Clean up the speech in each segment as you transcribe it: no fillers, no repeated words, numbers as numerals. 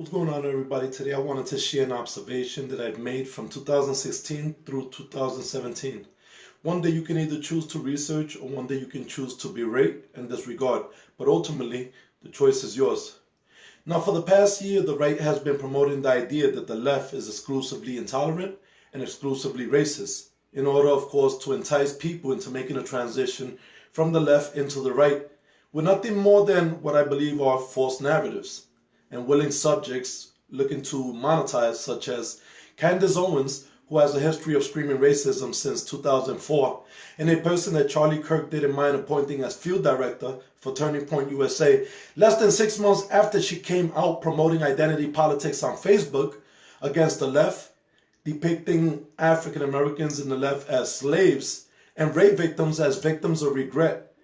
What's going on, everybody? Today I wanted to share an observation that I've made from 2016 through 2017. One day you can either choose to research or one day you can choose to berate and disregard, but ultimately the choice is yours. Now, for the past year, the right has been promoting the idea that the left is exclusively intolerant and exclusively racist, in order, of course, to entice people into making a transition from the left into the right, with nothing more than what I believe are false narratives and willing subjects looking to monetize, such as Candace Owens, who has a history of screaming racism since 2004, and a person that Charlie Kirk didn't mind appointing as field director for Turning Point USA, less than 6 months after she came out promoting identity politics on Facebook against the left, depicting African Americans in the left as slaves and rape victims as victims of regret,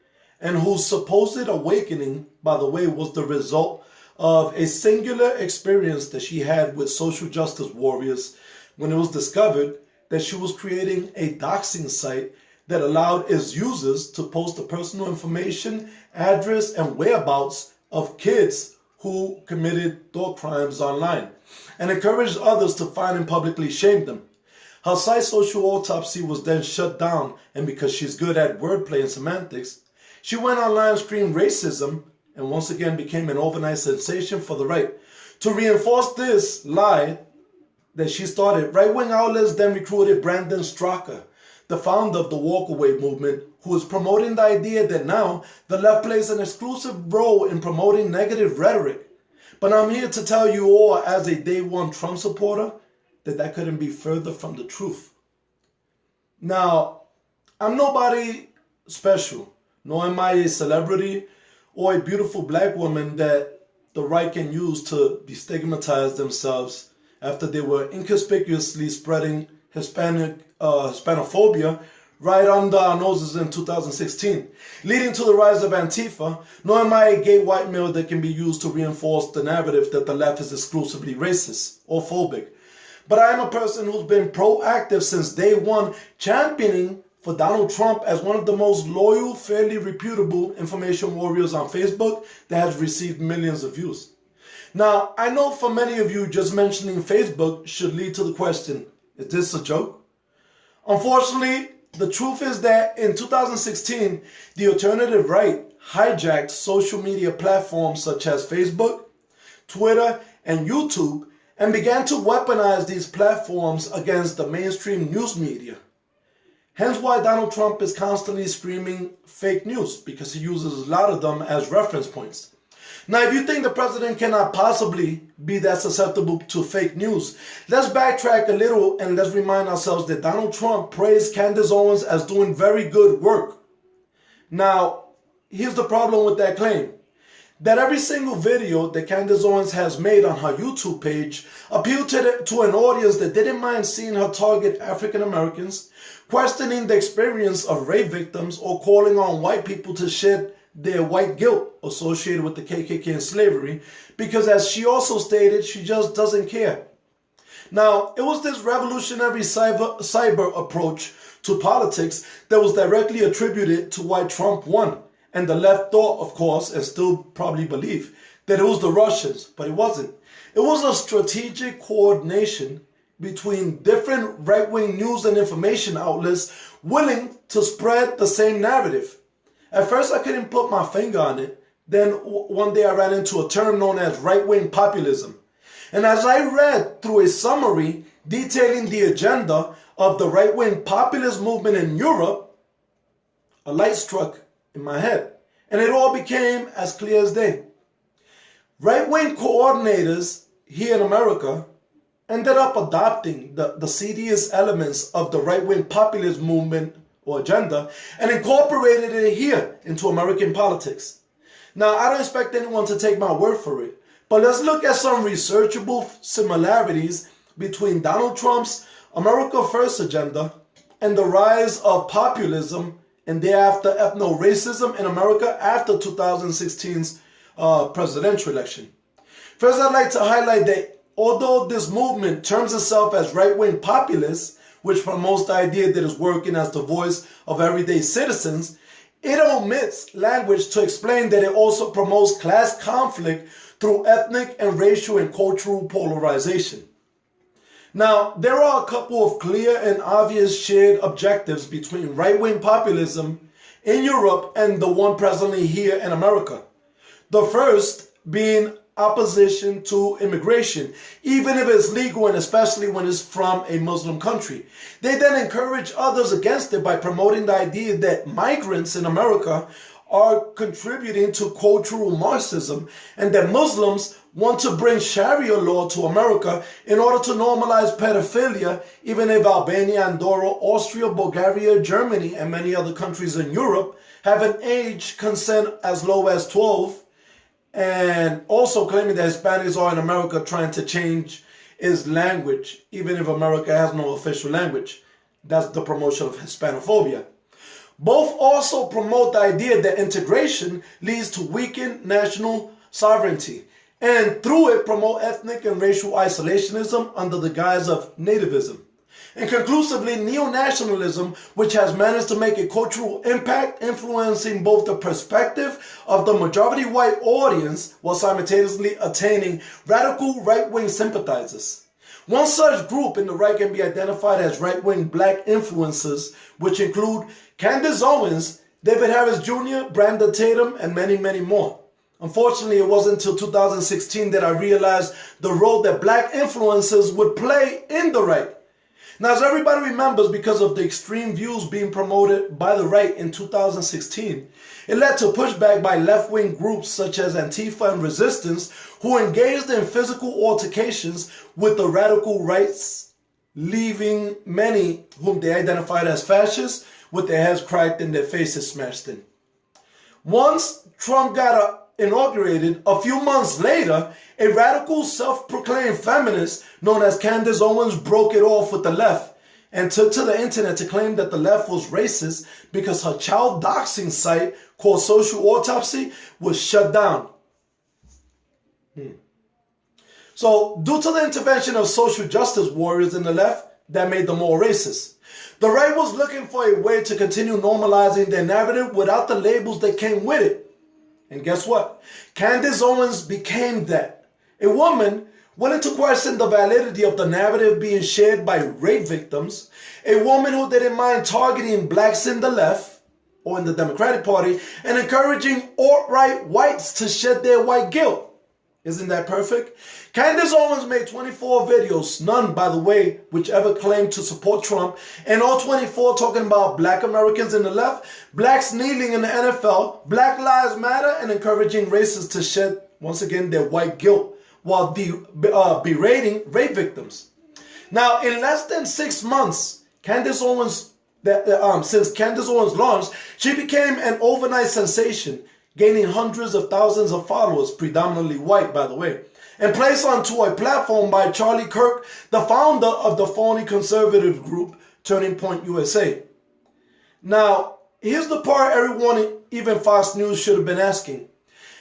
and whose supposed awakening, by the way, was the result of a singular experience that she had with social justice warriors when it was discovered that she was creating a doxing site that allowed its users to post the personal information, address, and whereabouts of kids who committed thought crimes online, and encouraged others to find and publicly shame them. Her site Social Autopsy was then shut down, and because she's good at wordplay and semantics, she went online and screamed racism and once again became an overnight sensation for the right. To reinforce this lie that she started, right-wing outlets then recruited Brandon Straka, the founder of the Walkaway movement, who is promoting the idea that now the left plays an exclusive role in promoting negative rhetoric. But I'm here to tell you all, as a day one Trump supporter, that couldn't be further from the truth. Now, I'm nobody special, nor am I a celebrity or a beautiful black woman that the right can use to destigmatize themselves after they were inconspicuously spreading Hispanophobia right under our noses in 2016, leading to the rise of Antifa. Nor am I a gay white male that can be used to reinforce the narrative that the left is exclusively racist or phobic. But I am a person who's been proactive since day one, championing for Donald Trump as one of the most loyal, fairly reputable information warriors on Facebook that has received millions of views. Now, I know for many of you, just mentioning Facebook should lead to the question, is this a joke? Unfortunately, the truth is that in 2016, the alternative right hijacked social media platforms such as Facebook, Twitter, and YouTube, and began to weaponize these platforms against the mainstream news media. Hence why Donald Trump is constantly screaming fake news, because he uses a lot of them as reference points. Now, if you think the president cannot possibly be that susceptible to fake news, let's backtrack a little and let's remind ourselves that Donald Trump praised Candace Owens as doing very good work. Now, here's the problem with that claim. That every single video that Candace Owens has made on her YouTube page appealed to an audience that didn't mind seeing her target African Americans, questioning the experience of rape victims, or calling on white people to shed their white guilt associated with the KKK and slavery, because as she also stated, she just doesn't care. Now, it was this revolutionary cyber approach to politics that was directly attributed to why Trump won. And the left thought, of course, and still probably believe, that it was the Russians, but it wasn't. It was a strategic coordination between different right-wing news and information outlets willing to spread the same narrative. At first, I couldn't put my finger on it. Then one day I ran into a term known as right-wing populism. And as I read through a summary detailing the agenda of the right-wing populist movement in Europe, a light struck in my head, and it all became as clear as day. Right-wing coordinators here in America ended up adopting the seediest elements of the right-wing populist movement or agenda and incorporated it here into American politics. Now, I don't expect anyone to take my word for it, but let's look at some researchable similarities between Donald Trump's America First agenda and the rise of populism and thereafter ethnoracism in America after 2016's presidential election. First, I'd like to highlight that although this movement terms itself as right-wing populist, which promotes the idea that it's working as the voice of everyday citizens, it omits language to explain that it also promotes class conflict through ethnic and racial and cultural polarization. Now, there are a couple of clear and obvious shared objectives between right-wing populism in Europe and the one presently here in America. The first being opposition to immigration, even if it's legal and especially when it's from a Muslim country. They then encourage others against it by promoting the idea that migrants in America are contributing to cultural Marxism and that Muslims want to bring Sharia law to America in order to normalize pedophilia, even if Albania, Andorra, Austria, Bulgaria, Germany, and many other countries in Europe have an age consent as low as 12, and also claiming that Hispanics are in America trying to change its language, even if America has no official language. That's the promotion of Hispanophobia. Both also promote the idea that integration leads to weakened national sovereignty, and through it promote ethnic and racial isolationism under the guise of nativism. And conclusively, neo-nationalism, which has managed to make a cultural impact influencing both the perspective of the majority white audience while simultaneously attaining radical right-wing sympathizers. One such group in the right can be identified as right-wing black influencers, which include Candace Owens, David Harris Jr., Brandon Tatum, and many, many more. Unfortunately, it wasn't until 2016 that I realized the role that black influencers would play in the right. Now, as everybody remembers, because of the extreme views being promoted by the right in 2016, it led to pushback by left-wing groups such as Antifa and Resistance, who engaged in physical altercations with the radical rights, leaving many whom they identified as fascists with their heads cracked and their faces smashed in. Once Trump got inaugurated, a few months later, a radical self-proclaimed feminist known as Candace Owens broke it off with the left and took to the internet to claim that the left was racist because her child doxing site called Social Autopsy was shut down. So, due to the intervention of social justice warriors in the left, that made them more racist. The right was looking for a way to continue normalizing their narrative without the labels that came with it. And guess what? Candace Owens became that. A woman willing to question the validity of the narrative being shared by rape victims. A woman who didn't mind targeting blacks in the left or in the Democratic Party and encouraging alt-right whites to shed their white guilt. Isn't that perfect? Candace Owens made 24 videos, none, by the way, which ever claimed to support Trump, and all 24 talking about black Americans in the left, blacks kneeling in the NFL, Black Lives Matter, and encouraging racists to shed, once again, their white guilt while berating rape victims. Now, in less than 6 months, Candace Owens, since Candace Owens launched, she became an overnight sensation, gaining hundreds of thousands of followers, predominantly white, by the way, and placed onto a platform by Charlie Kirk, the founder of the phony conservative group Turning Point USA. Now, here's the part everyone, even Fox News, should have been asking.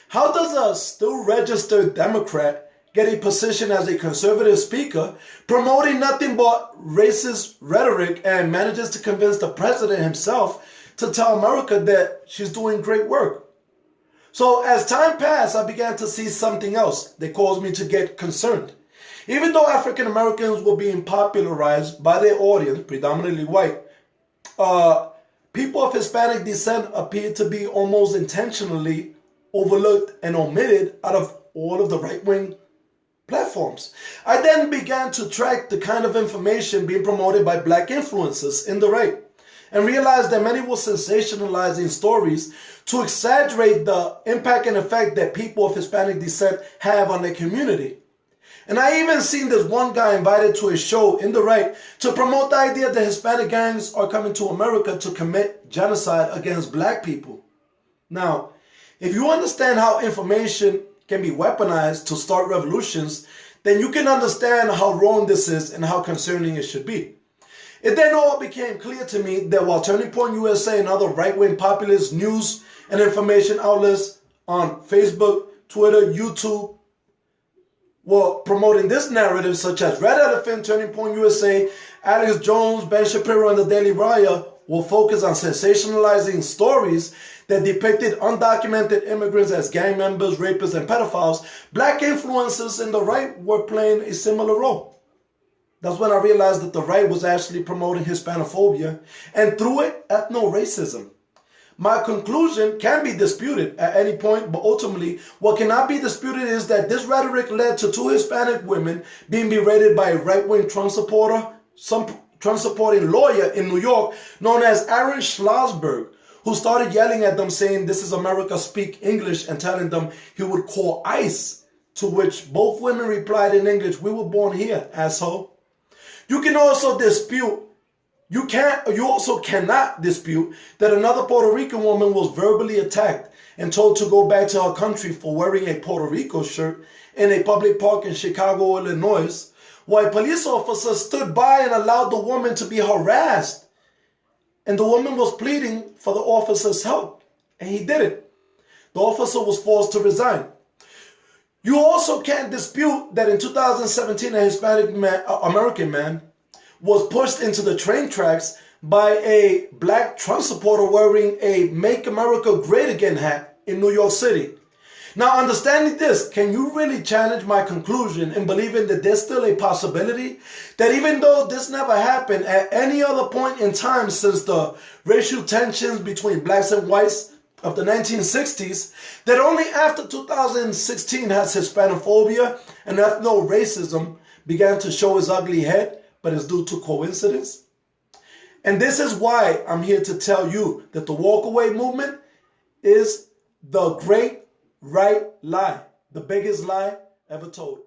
How does a still registered Democrat get a position as a conservative speaker, promoting nothing but racist rhetoric, and manages to convince the president himself to tell America that she's doing great work? So as time passed, I began to see something else that caused me to get concerned. Even though African Americans were being popularized by their audience, predominantly white, people of Hispanic descent appeared to be almost intentionally overlooked and omitted out of all of the right-wing platforms. I then began to track the kind of information being promoted by black influencers in the right, and realized that many were sensationalizing stories to exaggerate the impact and effect that people of Hispanic descent have on their community. And I even seen this one guy invited to a show in the right to promote the idea that Hispanic gangs are coming to America to commit genocide against black people. Now, if you understand how information can be weaponized to start revolutions, then you can understand how wrong this is and how concerning it should be. It then all became clear to me that while Turning Point USA and other right-wing populist news and information outlets on Facebook, Twitter, YouTube were promoting this narrative, such as Red Elephant, Turning Point USA, Alex Jones, Ben Shapiro, and the Daily Wire, will focus on sensationalizing stories that depicted undocumented immigrants as gang members, rapists, and pedophiles, black influencers in the right were playing a similar role. That's when I realized that the right was actually promoting Hispanophobia, and through it, ethnoracism. My conclusion can be disputed at any point, but ultimately, what cannot be disputed is that this rhetoric led to 2 Hispanic women being berated by a right-wing Trump supporter, some Trump-supporting lawyer in New York known as Aaron Schlossberg, who started yelling at them saying, "This is America, speak English," and telling them he would call ICE, to which both women replied in English, "We were born here, asshole." You also cannot dispute that another Puerto Rican woman was verbally attacked and told to go back to her country for wearing a Puerto Rico shirt in a public park in Chicago, Illinois, while a police officer stood by and allowed the woman to be harassed. And the woman was pleading for the officer's help, and he did it. The officer was forced to resign. You also can't dispute that in 2017, a Hispanic American man was pushed into the train tracks by a black Trump supporter wearing a Make America Great Again hat in New York City. Now, understanding this, can you really challenge my conclusion in believing that there's still a possibility that even though this never happened at any other point in time since the racial tensions between blacks and whites of the 1960s, that only after 2016 has Hispanophobia and ethno-racism began to show its ugly head, but it's due to coincidence? And this is why I'm here to tell you that the walkaway movement is the great right lie, the biggest lie ever told.